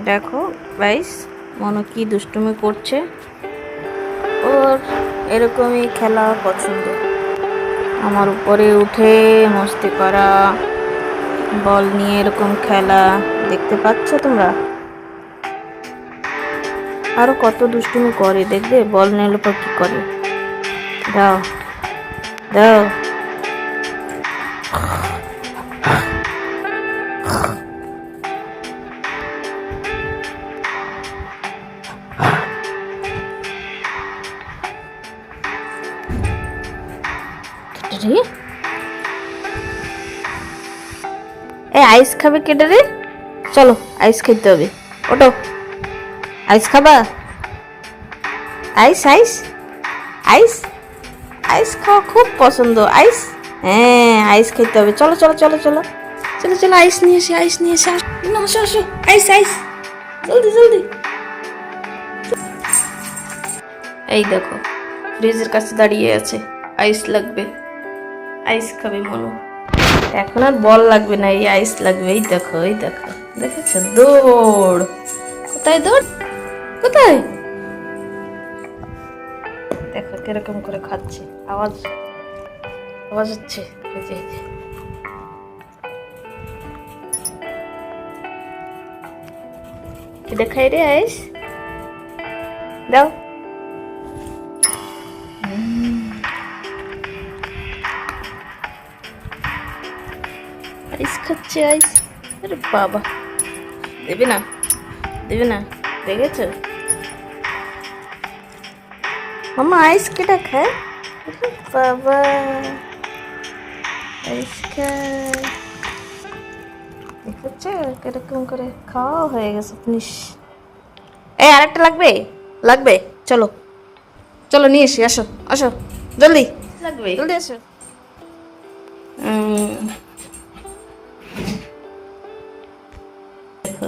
দেখো গাইস, মনো কি দুষ্টুমি করছে। ওর এরকমই খেলা পছন্দ, আমার উপরে উঠে মস্তি করা, বল নিয়ে এরকম খেলা। দেখতে পাচ্ছ তোমরা? আরো কত দুষ্টুমি করে, দেখবে বল নিলে পর কি করে। দাও দাও। এই আইস খাবে কেটে রে? চলো আইস খেতে হবে, ওটো। আইস খাবা? আইস আইস আইস আইস খাওয়া খুব পছন্দ। আইস, হ্যাঁ আইস খেতে হবে। চলো চলো চলো চলো চলো চলো, আইস নিয়ে এসে, আইস নিয়ে এসে। আসো আসো, আইস আইস, জলদি জলদি। এই দেখো ফ্রিজের কাছে দাঁড়িয়ে আছে, আইস লাগবে, আইস খাবে মনো। এখন আর বল লাগবে না, এই আইস লাগবে। এই দেখো এই দেখো, দেখেছো? দৌড়। কোথায় দৌড়? কোথায়? দেখো কিরকম করে খাচ্ছে, আওয়াজ আওয়াজ হচ্ছে। এই যে কি দেখাই রে আইস? দাও। আইস খাচ্ছে আইস। আরে বাবা, দেবে না দেবে না, দেখেছো? মামা আইস কেটা খায়? বাবা আইস খায়, দেখেছো কিরকম করে খাওয়া হয়ে গেছে ফিনিশ। এই আরেকটা লাগবে? লাগবে, চলো চলো নিয়ে এসি। আসো আসো জলদি, লাগবে জলদি আসো। দেখো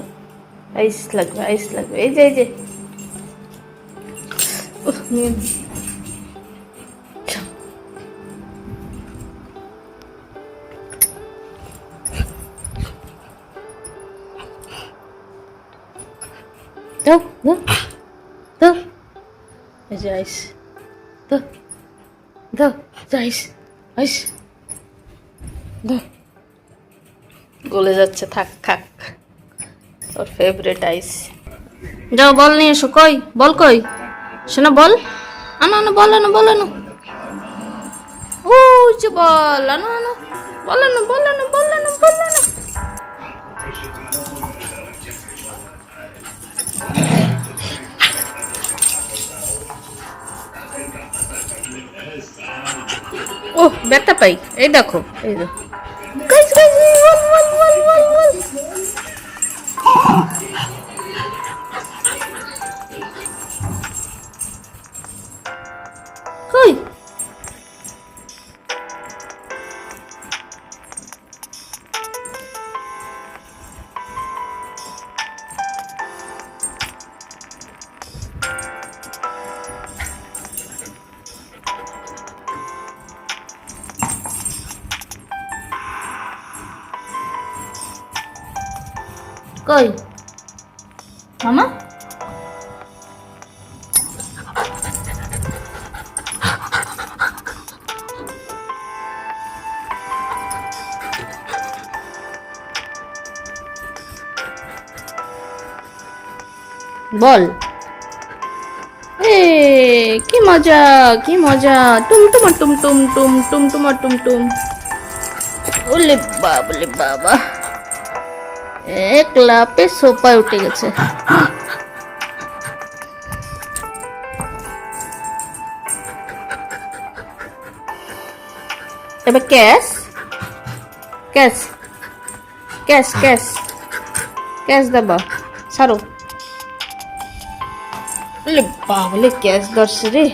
আইস লাগবে, আইস লাগবে। এই যে এই যে, দাও দাও দাও। এই যে আইস, দাও দাও, আইস আইস দাও। গলে যাচ্ছে, থাক থাক, ওর ফেভারিট আইস। যাও বল নিয়ে এসো। কই বল? কই শোনা বল? আনো আনো বল, আনো বল, আনো। ও যে বল, আনো আনো বল, আনো বল, আনো বল, আনো বল, আনো। ও ব্যথা পাই, এই দেখো এই দেখো। গাইস গাইস, বল বল বল বল বল। কই কই মামা? বল। এ কি মজা কি মজা, টুমটুমা টুমটুম টুম টুমটুমা টুমটুম। ওলে বাবা, ওলে বাবা, এক লাপে সোফায় উঠে গেছে। এবার cash cash cash cash cash দেবা, ছাড়ো। ওলে বাবা, ক্যাশ ধরছে রে।